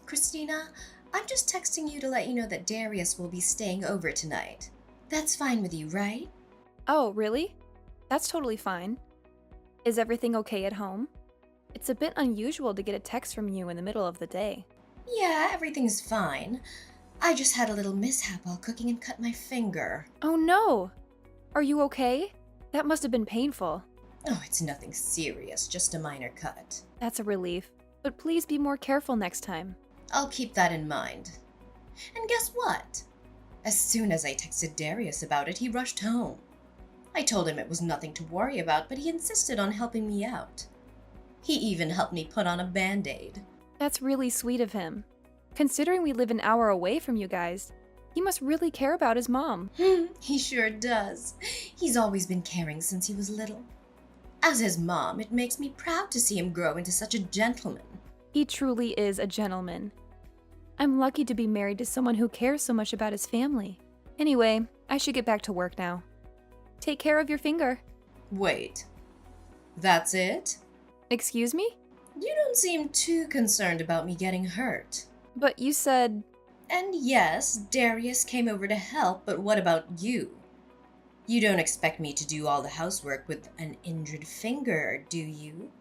Christina, I'm just texting you to let you know that Darius will be staying over tonight. That's fine with you, right? Oh, really? That's totally fine. Is everything okay at home? It's a bit unusual to get a text from you in the middle of the day. Yeah, everything's fine. I just had a little mishap while cooking and cut my finger. Oh no! Are you okay? That must have been painful. Oh, it's nothing serious, just a minor cut. That's a relief. But please be more careful next time. I'll keep that in mind. And guess what? As soon as I texted Darius about it, he rushed home. I told him it was nothing to worry about, but he insisted on helping me out. He even helped me put on a Band-Aid. That's really sweet of him. Considering we live an hour away from you guys, he must really care about his mom. He sure does. He's always been caring since he was little. As his mom, it makes me proud to see him grow into such a gentleman. He truly is a gentleman. I'm lucky to be married to someone who cares so much about his family. Anyway, I should get back to work now. Take care of your finger. Wait, that's it? Excuse me? You don't seem too concerned about me getting hurt. But you said... And yes, Darius came over to help, but what about you? You don't expect me to do all the housework with an injured finger, do you?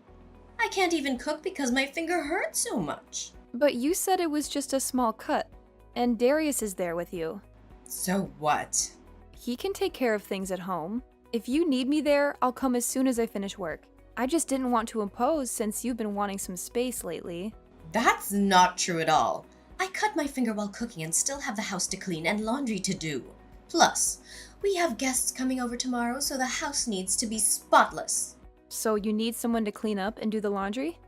I can't even cook because my finger hurts so much. But you said it was just a small cut, and Darius is there with you. So what? He can take care of things at home. If you need me there, I'll come as soon as I finish work. I just didn't want to impose since you've been wanting some space lately. That's not true at all. I cut my finger while cooking and still have the house to clean and laundry to do. Plus, we have guests coming over tomorrow, so the house needs to be spotless. So you need someone to clean up and do the laundry?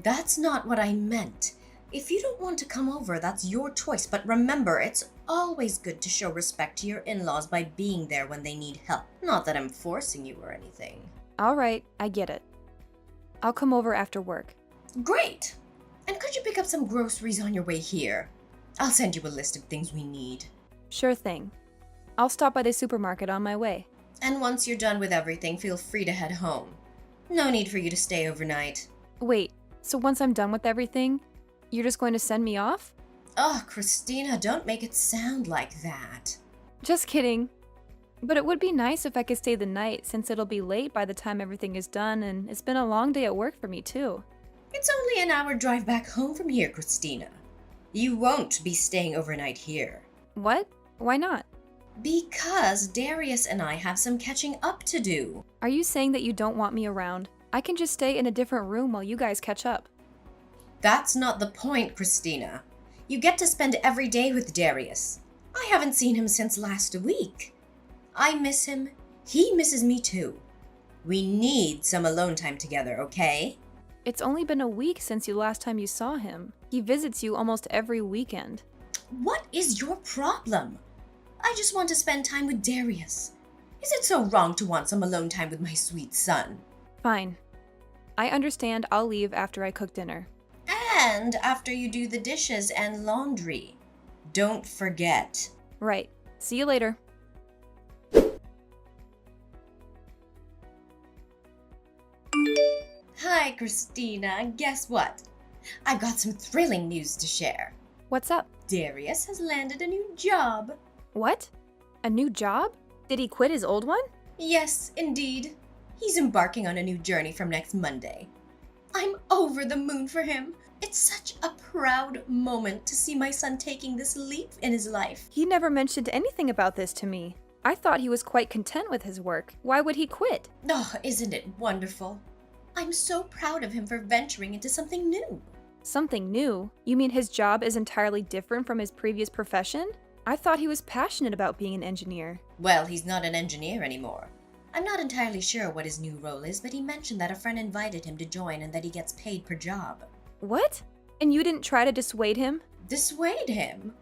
That's not what I meant. If you don't want to come over, that's your choice, but remember, it's always good to show respect to your in-laws by being there when they need help. Not that I'm forcing you or anything. All right, I get it. I'll come over after work. Great! And could you pick up some groceries on your way here? I'll send you a list of things we need. Sure thing. I'll stop by the supermarket on my way. And once you're done with everything, feel free to head home. No need for you to stay overnight. Wait, so once I'm done with everything, you're just going to send me off? Oh, Christina, don't make it sound like that. Just kidding. But it would be nice if I could stay the night since it'll be late by the time everything is done and it's been a long day at work for me too. It's only an hour drive back home from here, Christina. You won't be staying overnight here. What? Why not? Because Darius and I have some catching up to do. Are you saying that you don't want me around? I can just stay in a different room while you guys catch up. That's not the point, Christina. You get to spend every day with Darius. I haven't seen him since last week. I miss him. He misses me too. We need some alone time together, okay? It's only been a week since the last time you saw him. He visits you almost every weekend. What is your problem? I just want to spend time with Darius. Is it so wrong to want some alone time with my sweet son? Fine. I understand. I'll leave after I cook dinner. And after you do the dishes and laundry. Don't forget. Right. See you later. Hi, Christina. Guess what? I've got some thrilling news to share. What's up? Darius has landed a new job. What? A new job? Did he quit his old one? Yes, indeed. He's embarking on a new journey from next Monday. I'm over the moon for him. It's such a proud moment to see my son taking this leap in his life. He never mentioned anything about this to me. I thought he was quite content with his work. Why would he quit? Oh, isn't it wonderful? I'm so proud of him for venturing into something new. Something new? You mean his job is entirely different from his previous profession? I thought he was passionate about being an engineer. Well, he's not an engineer anymore. I'm not entirely sure what his new role is, but he mentioned that a friend invited him to join and that he gets paid per job. What? And you didn't try to dissuade him? Dissuade him?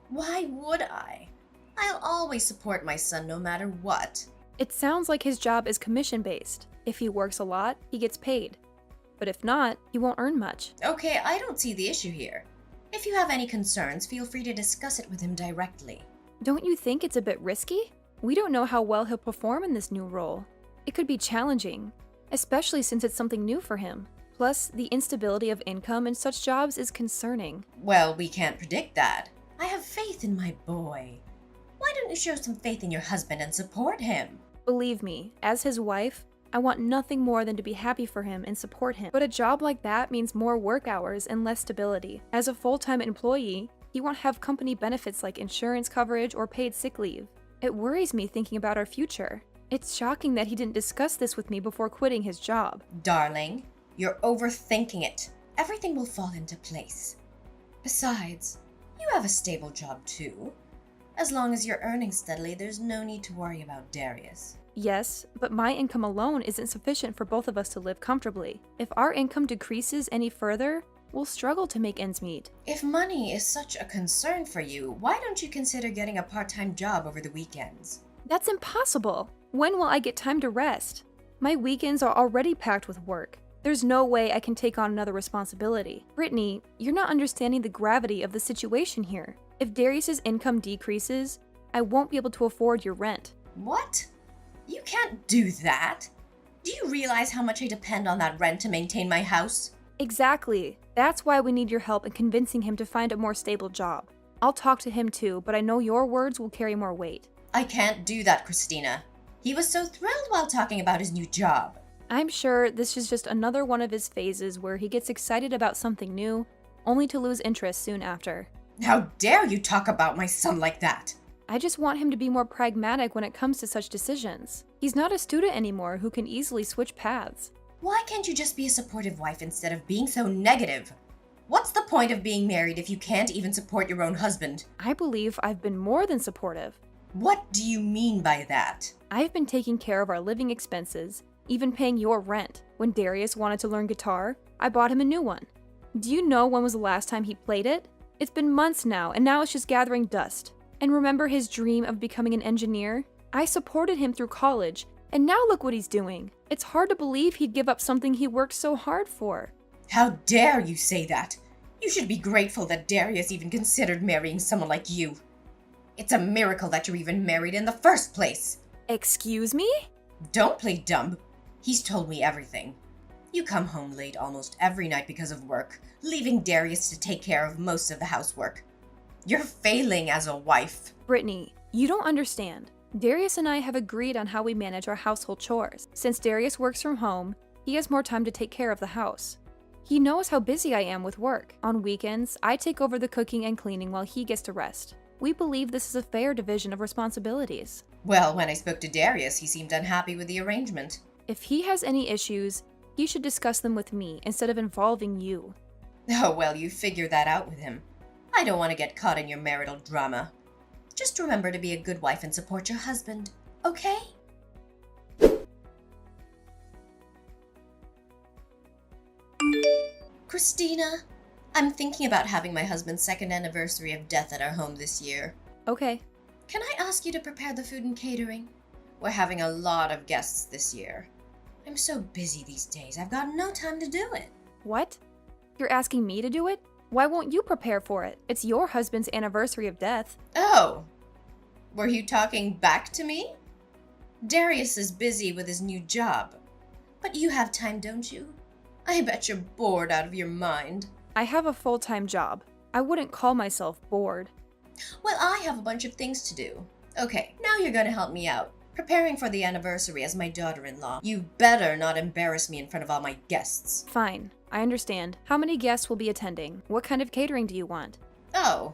Why would I? I'll always support my son no matter what. It sounds like his job is commission-based. If he works a lot, he gets paid. But if not, he won't earn much. Okay, I don't see the issue here. If you have any concerns, feel free to discuss it with him directly. Don't you think it's a bit risky? We don't know how well he'll perform in this new role. It could be challenging, especially since it's something new for him. Plus, the instability of income in such jobs is concerning. Well, we can't predict that. I have faith in my boy. Why don't you show some faith in your husband and support him? Believe me, as his wife, I want nothing more than to be happy for him and support him. But a job like that means more work hours and less stability. As a full-time employee, he won't have company benefits like insurance coverage or paid sick leave. It worries me thinking about our future. It's shocking that he didn't discuss this with me before quitting his job. Darling, you're overthinking it. Everything will fall into place. Besides, you have a stable job too. As long as you're earning steadily, there's no need to worry about Darius. Yes, but my income alone isn't sufficient for both of us to live comfortably. If our income decreases any further, we'll struggle to make ends meet. If money is such a concern for you, why don't you consider getting a part-time job over the weekends? That's impossible. When will I get time to rest? My weekends are already packed with work. There's no way I can take on another responsibility. Brittany, you're not understanding the gravity of the situation here. If Darius's income decreases, I won't be able to afford your rent. What? You can't do that. Do you realize how much I depend on that rent to maintain my house? Exactly. That's why we need your help in convincing him to find a more stable job. I'll talk to him too, but I know your words will carry more weight. I can't do that, Christina. He was so thrilled while talking about his new job. I'm sure this is just another one of his phases where he gets excited about something new, only to lose interest soon after. How dare you talk about my son like that? I just want him to be more pragmatic when it comes to such decisions. He's not a student anymore who can easily switch paths. Why can't you just be a supportive wife instead of being so negative? What's the point of being married if you can't even support your own husband? I believe I've been more than supportive. What do you mean by that? I've been taking care of our living expenses, even paying your rent. When Darius wanted to learn guitar, I bought him a new one. Do you know when was the last time he played it? It's been months now, and now it's just gathering dust. And remember his dream of becoming an engineer? I supported him through college, and now look what he's doing. It's hard to believe he'd give up something he worked so hard for. How dare you say that? You should be grateful that Darius even considered marrying someone like you. It's a miracle that you're even married in the first place. Excuse me? Don't play dumb. He's told me everything. You come home late almost every night because of work, leaving Darius to take care of most of the housework. You're failing as a wife. Brittany, you don't understand. Darius and I have agreed on how we manage our household chores. Since Darius works from home, he has more time to take care of the house. He knows how busy I am with work. On weekends, I take over the cooking and cleaning while he gets to rest. We believe this is a fair division of responsibilities. Well, when I spoke to Darius, he seemed unhappy with the arrangement. If he has any issues, he should discuss them with me instead of involving you. Oh, well, you figure that out with him. I don't want to get caught in your marital drama. Just remember to be a good wife and support your husband, okay? Christina, I'm thinking about having my husband's second anniversary of death at our home this year. Okay. Can I ask you to prepare the food and catering? We're having a lot of guests this year. I'm so busy these days, I've got no time to do it. What? You're asking me to do it? Why won't you prepare for it? It's your husband's anniversary of death. Oh, were you talking back to me? Darius is busy with his new job. But you have time, don't you? I bet you're bored out of your mind. I have a full-time job. I wouldn't call myself bored. Well, I have a bunch of things to do. Okay, now you're gonna help me out. Preparing for the anniversary as my daughter-in-law. You better not embarrass me in front of all my guests. Fine, I understand. How many guests will be attending? What kind of catering do you want? Oh,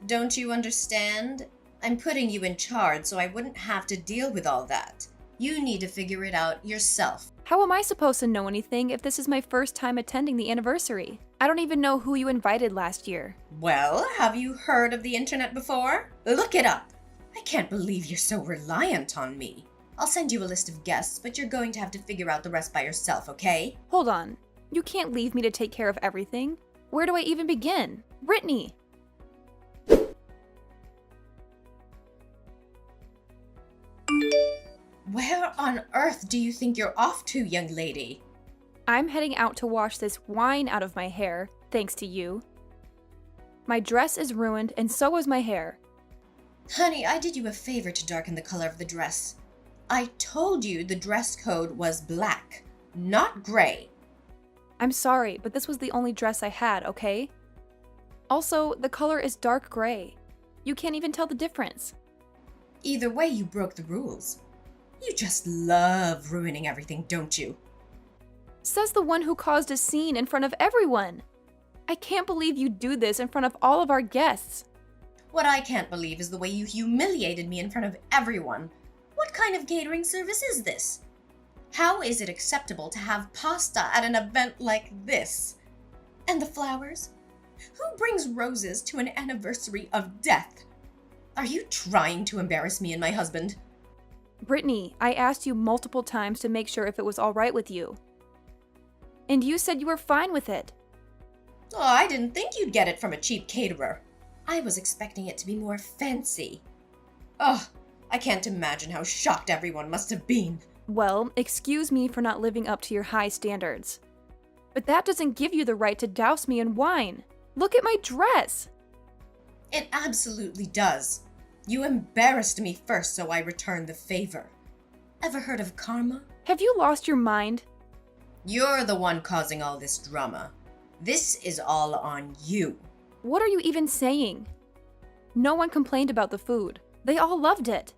don't you understand? I'm putting you in charge so I wouldn't have to deal with all that. You need to figure it out yourself. How am I supposed to know anything if this is my first time attending the anniversary? I don't even know who you invited last year. Well, have you heard of the internet before? Look it up. I can't believe you're so reliant on me. I'll send you a list of guests, but you're going to have to figure out the rest by yourself, okay? Hold on. You can't leave me to take care of everything. Where do I even begin? Brittany! Where on earth do you think you're off to, young lady? I'm heading out to wash this wine out of my hair, thanks to you. My dress is ruined, and so is my hair. Honey, I did you a favor to darken the color of the dress. I told you the dress code was black, not gray. I'm sorry, but this was the only dress I had, okay? Also, the color is dark gray. You can't even tell the difference. Either way, you broke the rules. You just love ruining everything, don't you? Says the one who caused a scene in front of everyone. I can't believe you do this in front of all of our guests. What I can't believe is the way you humiliated me in front of everyone. What kind of catering service is this? How is it acceptable to have pasta at an event like this? And the flowers? Who brings roses to an anniversary of death? Are you trying to embarrass me and my husband? Brittany, I asked you multiple times to make sure if it was all right with you. And you said you were fine with it. Oh, I didn't think you'd get it from a cheap caterer. I was expecting it to be more fancy. Oh, I can't imagine how shocked everyone must have been. Well, excuse me for not living up to your high standards. But that doesn't give you the right to douse me in wine. Look at my dress. It absolutely does. You embarrassed me first, so I returned the favor. Ever heard of karma? Have you lost your mind? You're the one causing all this drama. This is all on you. What are you even saying? No one complained about the food. They all loved it.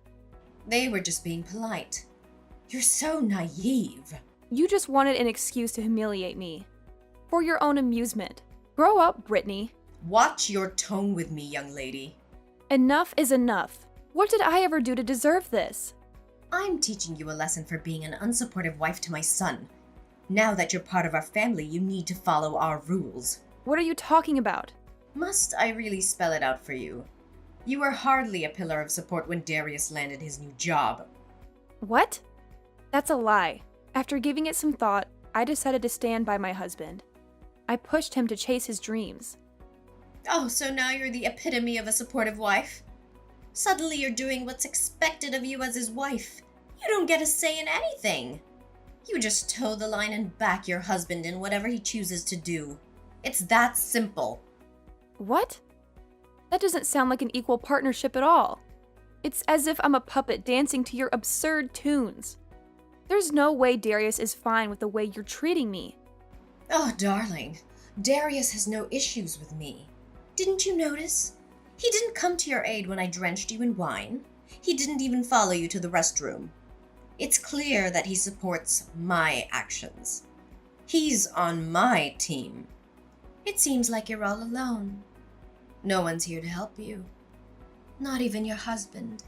They were just being polite. You're so naive. You just wanted an excuse to humiliate me. For your own amusement. Grow up, Brittany. Watch your tone with me, young lady. Enough is enough. What did I ever do to deserve this? I'm teaching you a lesson for being an unsupportive wife to my son. Now that you're part of our family, you need to follow our rules. What are you talking about? Must I really spell it out for you? You were hardly a pillar of support when Darius landed his new job. What? That's a lie. After giving it some thought, I decided to stand by my husband. I pushed him to chase his dreams. Oh, so now you're the epitome of a supportive wife? Suddenly you're doing what's expected of you as his wife. You don't get a say in anything. You just toe the line and back your husband in whatever he chooses to do. It's that simple. What? That doesn't sound like an equal partnership at all. It's as if I'm a puppet dancing to your absurd tunes. There's no way Darius is fine with the way you're treating me. Oh, darling, Darius has no issues with me. Didn't you notice? He didn't come to your aid when I drenched you in wine. He didn't even follow you to the restroom. It's clear that he supports my actions. He's on my team. It seems like you're all alone. No one's here to help you. Not even your husband.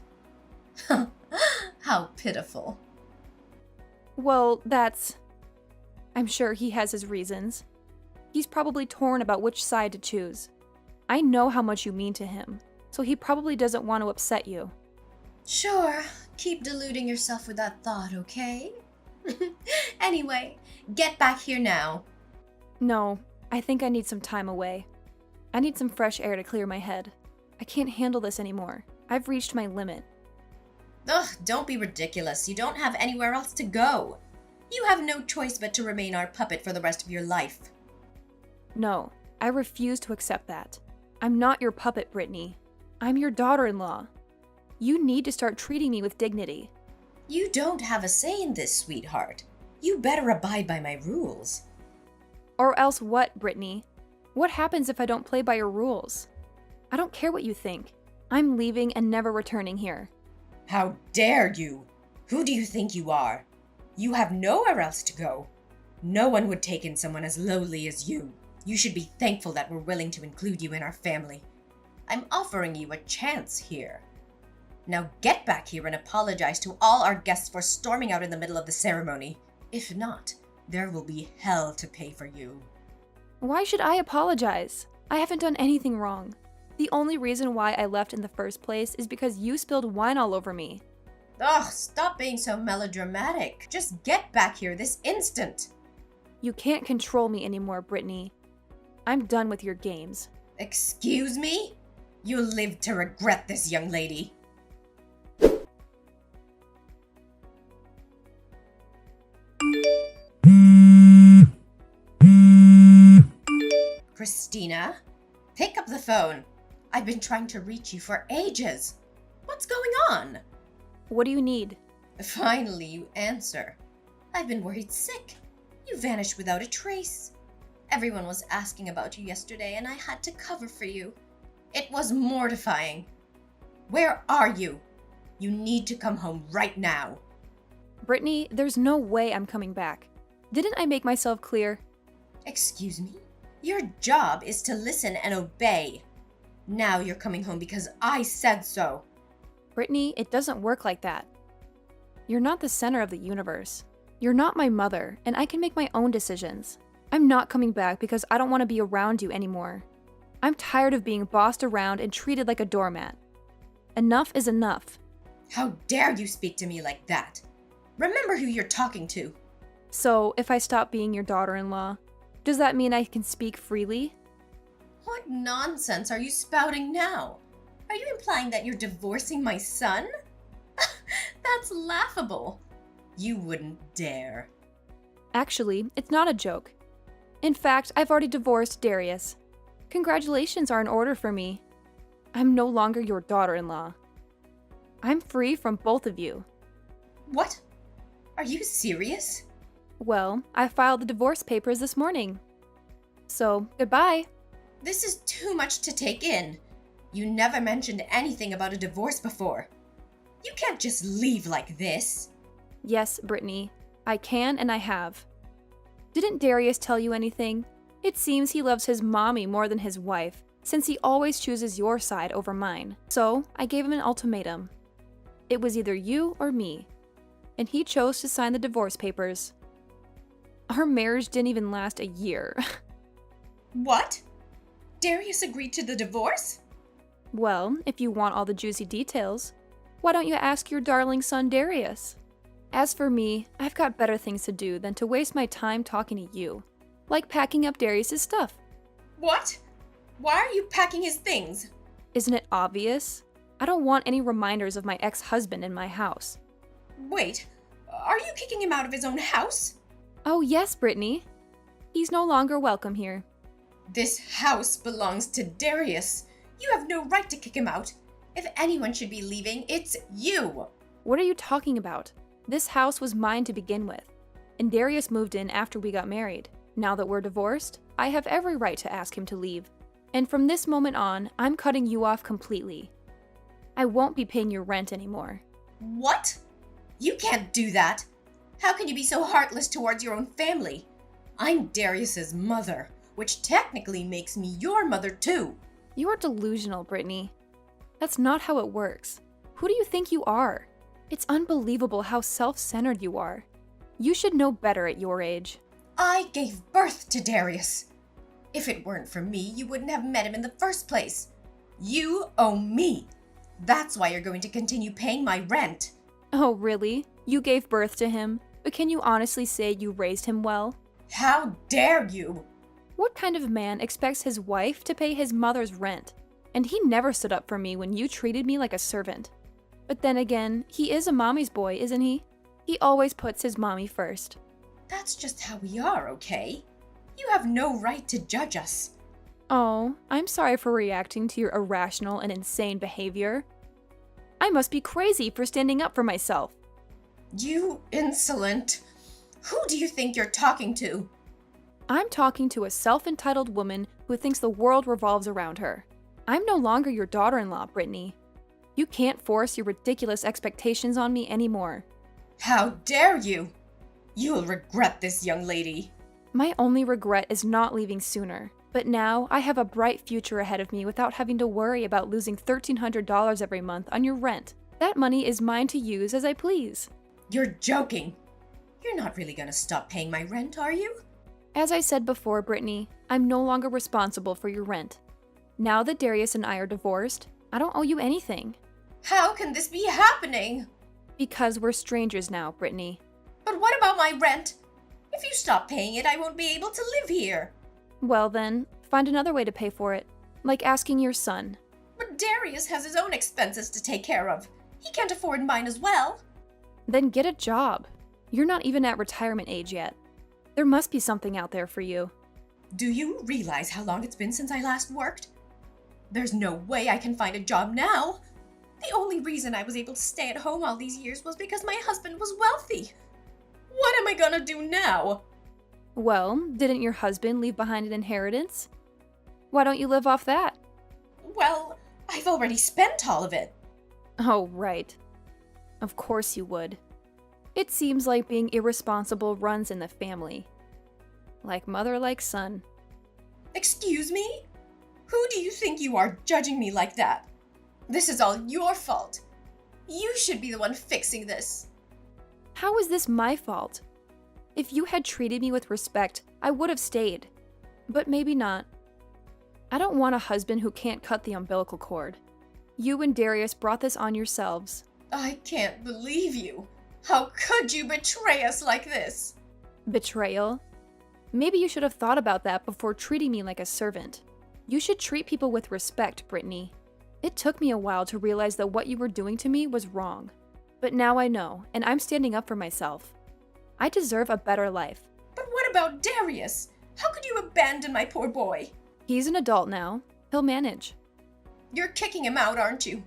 How pitiful. Well, I'm sure he has his reasons. He's probably torn about which side to choose. I know how much you mean to him, so he probably doesn't want to upset you. Sure, keep deluding yourself with that thought, okay? Anyway, get back here now. No, I think I need some time away. I need some fresh air to clear my head. I can't handle this anymore. I've reached my limit. Ugh, don't be ridiculous. You don't have anywhere else to go. You have no choice but to remain our puppet for the rest of your life. No, I refuse to accept that. I'm not your puppet, Brittany. I'm your daughter-in-law. You need to start treating me with dignity. You don't have a say in this, sweetheart. You better abide by my rules. Or else what, Brittany? What happens if I don't play by your rules? I don't care what you think. I'm leaving and never returning here. How dare you? Who do you think you are? You have nowhere else to go. No one would take in someone as lowly as you. You should be thankful that we're willing to include you in our family. I'm offering you a chance here. Now get back here and apologize to all our guests for storming out in the middle of the ceremony. If not, there will be hell to pay for you. Why should I apologize? I haven't done anything wrong. The only reason why I left in the first place is because you spilled wine all over me. Ugh, stop being so melodramatic. Just get back here this instant. You can't control me anymore, Brittany. I'm done with your games. Excuse me? You'll live to regret this, young lady. Christina, pick up the phone. I've been trying to reach you for ages. What's going on? What do you need? Finally, you answer. I've been worried sick. You vanished without a trace. Everyone was asking about you yesterday, and I had to cover for you. It was mortifying. Where are you? You need to come home right now. Brittany, there's no way I'm coming back. Didn't I make myself clear? Excuse me? Your job is to listen and obey. Now you're coming home because I said so. Brittany, it doesn't work like that. You're not the center of the universe. You're not my mother, and I can make my own decisions. I'm not coming back because I don't want to be around you anymore. I'm tired of being bossed around and treated like a doormat. Enough is enough. How dare you speak to me like that? Remember who you're talking to. So, if I stop being your daughter-in-law, does that mean I can speak freely? What nonsense are you spouting now? Are you implying that you're divorcing my son? That's laughable. You wouldn't dare. Actually, it's not a joke. In fact, I've already divorced Darius. Congratulations are in order for me. I'm no longer your daughter-in-law. I'm free from both of you. What? Are you serious? Well, I filed the divorce papers this morning. So, goodbye. This is too much to take in. You never mentioned anything about a divorce before. You can't just leave like this. Yes, Brittany, I can and I have. Didn't Darius tell you anything? It seems he loves his mommy more than his wife, since he always chooses your side over mine. So, I gave him an ultimatum. It was either you or me. And he chose to sign the divorce papers. Our marriage didn't even last a year. What? Darius agreed to the divorce? Well, if you want all the juicy details, why don't you ask your darling son Darius? As for me, I've got better things to do than to waste my time talking to you. Like packing up Darius's stuff. What? Why are you packing his things? Isn't it obvious? I don't want any reminders of my ex-husband in my house. Wait, are you kicking him out of his own house? Oh yes, Brittany. He's no longer welcome here. This house belongs to Darius. You have no right to kick him out. If anyone should be leaving, it's you. What are you talking about? This house was mine to begin with, and Darius moved in after we got married. Now that we're divorced, I have every right to ask him to leave. And from this moment on, I'm cutting you off completely. I won't be paying your rent anymore. What? You can't do that. How can you be so heartless towards your own family? I'm Darius's mother, which technically makes me your mother too. You are delusional, Brittany. That's not how it works. Who do you think you are? It's unbelievable how self-centered you are. You should know better at your age. I gave birth to Darius. If it weren't for me, you wouldn't have met him in the first place. You owe me. That's why you're going to continue paying my rent. Oh, really? You gave birth to him, but can you honestly say you raised him well? How dare you? What kind of man expects his wife to pay his mother's rent? And he never stood up for me when you treated me like a servant. But then again, he is a mommy's boy, isn't he? He always puts his mommy first. That's just how we are, okay? You have no right to judge us. Oh, I'm sorry for reacting to your irrational and insane behavior. I must be crazy for standing up for myself. You insolent. Who do you think you're talking to? I'm talking to a self-entitled woman who thinks the world revolves around her. I'm no longer your daughter-in-law, Brittany. You can't force your ridiculous expectations on me anymore. How dare you? You'll regret this, young lady. My only regret is not leaving sooner. But now I have a bright future ahead of me without having to worry about losing $1,300 every month on your rent. That money is mine to use as I please. You're joking. You're not really gonna stop paying my rent, are you? As I said before, Brittany, I'm no longer responsible for your rent. Now that Darius and I are divorced, I don't owe you anything. How can this be happening? Because we're strangers now, Brittany. But what about my rent? If you stop paying it, I won't be able to live here. Well then, find another way to pay for it, like asking your son. But Darius has his own expenses to take care of. He can't afford mine as well. Then get a job. You're not even at retirement age yet. There must be something out there for you. Do you realize how long it's been since I last worked? There's no way I can find a job now. The only reason I was able to stay at home all these years was because my husband was wealthy. What am I gonna do now? Well, didn't your husband leave behind an inheritance? Why don't you live off that? Well, I've already spent all of it. Oh, right. Of course you would. It seems like being irresponsible runs in the family. Like mother, like son. Excuse me? Who do you think you are judging me like that? This is all your fault. You should be the one fixing this. How is this my fault? If you had treated me with respect, I would have stayed. But maybe not. I don't want a husband who can't cut the umbilical cord. You and Darius brought this on yourselves. I can't believe you. How could you betray us like this? Betrayal? Maybe you should have thought about that before treating me like a servant. You should treat people with respect, Brittany. It took me a while to realize that what you were doing to me was wrong. But now I know, and I'm standing up for myself. I deserve a better life. But what about Darius? How could you abandon my poor boy? He's an adult now. He'll manage. You're kicking him out, aren't you?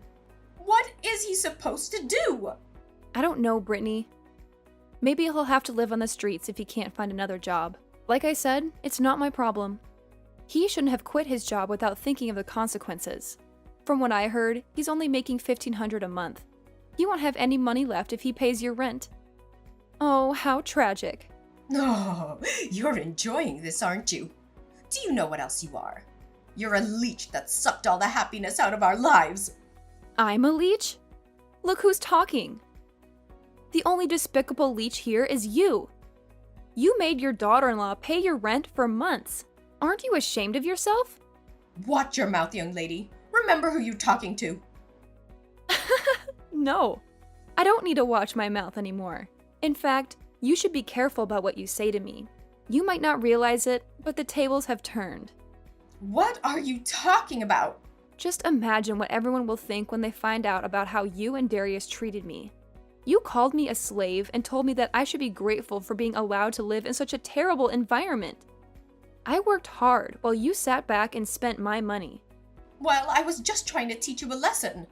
What is he supposed to do? I don't know, Brittany. Maybe he'll have to live on the streets if he can't find another job. Like I said, it's not my problem. He shouldn't have quit his job without thinking of the consequences. From what I heard, he's only making $1,500 a month. He won't have any money left if he pays your rent. Oh, how tragic. Oh, you're enjoying this, aren't you? Do you know what else you are? You're a leech that sucked all the happiness out of our lives. I'm a leech? Look who's talking. The only despicable leech here is you. You made your daughter-in-law pay your rent for months. Aren't you ashamed of yourself? Watch your mouth, young lady. Remember who you're talking to. No, I don't need to watch my mouth anymore. In fact, you should be careful about what you say to me. You might not realize it, but the tables have turned. What are you talking about? Just imagine what everyone will think when they find out about how you and Darius treated me. You called me a slave and told me that I should be grateful for being allowed to live in such a terrible environment. I worked hard while you sat back and spent my money. Well, I was just trying to teach you a lesson.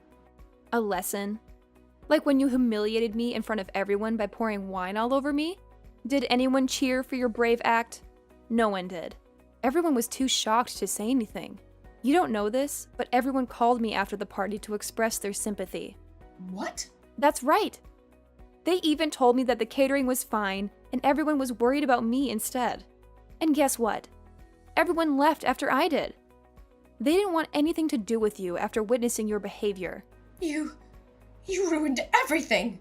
A lesson? Like when you humiliated me in front of everyone by pouring wine all over me? Did anyone cheer for your brave act? No one did. Everyone was too shocked to say anything. You don't know this, but everyone called me after the party to express their sympathy. What? That's right. They even told me that the catering was fine and everyone was worried about me instead. And guess what? Everyone left after I did. They didn't want anything to do with you after witnessing your behavior. You ruined everything.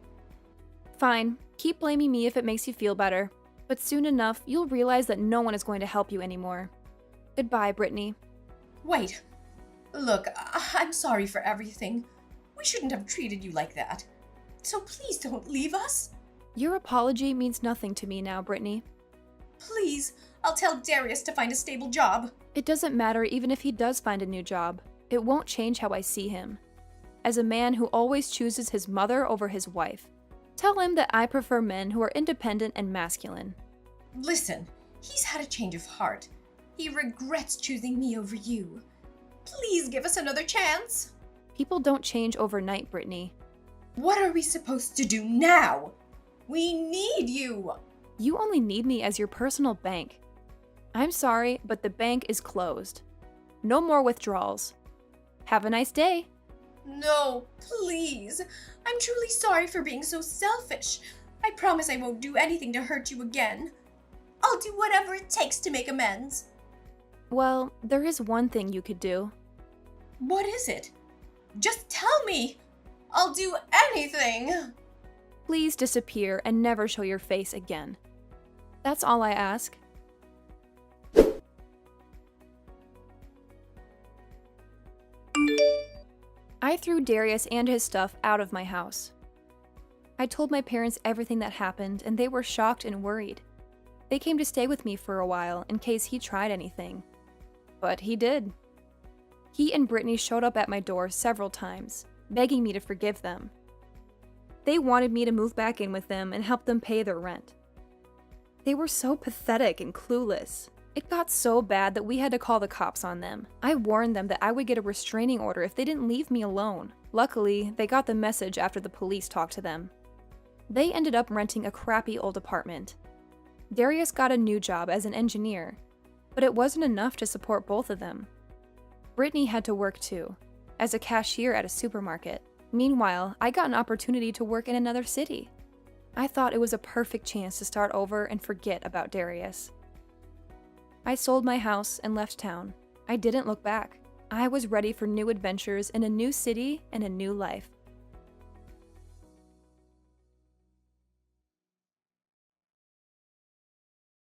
Fine, keep blaming me if it makes you feel better. But soon enough, you'll realize that no one is going to help you anymore. Goodbye, Brittany. Wait. Look, I'm sorry for everything. We shouldn't have treated you like that. So please don't leave us. Your apology means nothing to me now, Brittany. Please, I'll tell Darius to find a stable job. It doesn't matter even if he does find a new job. It won't change how I see him. As a man who always chooses his mother over his wife, tell him that I prefer men who are independent and masculine. Listen, he's had a change of heart. He regrets choosing me over you. Please give us another chance. People don't change overnight, Brittany. What are we supposed to do now? We need you. You only need me as your personal bank. I'm sorry, but the bank is closed. No more withdrawals. Have a nice day. No, please. I'm truly sorry for being so selfish. I promise I won't do anything to hurt you again. I'll do whatever it takes to make amends. Well, there is one thing you could do. What is it? Just tell me. I'll do anything. Please disappear and never show your face again. That's all I ask. I threw Darius and his stuff out of my house. I told my parents everything that happened, and they were shocked and worried. They came to stay with me for a while in case he tried anything. But he did. He and Brittany showed up at my door several times, begging me to forgive them. They wanted me to move back in with them and help them pay their rent. They were so pathetic and clueless. It got so bad that we had to call the cops on them. I warned them that I would get a restraining order if they didn't leave me alone. Luckily, they got the message after the police talked to them. They ended up renting a crappy old apartment. Darius got a new job as an engineer, but it wasn't enough to support both of them. Brittany had to work too, as a cashier at a supermarket. Meanwhile, I got an opportunity to work in another city. I thought it was a perfect chance to start over and forget about Darius. I sold my house and left town. I didn't look back. I was ready for new adventures in a new city and a new life.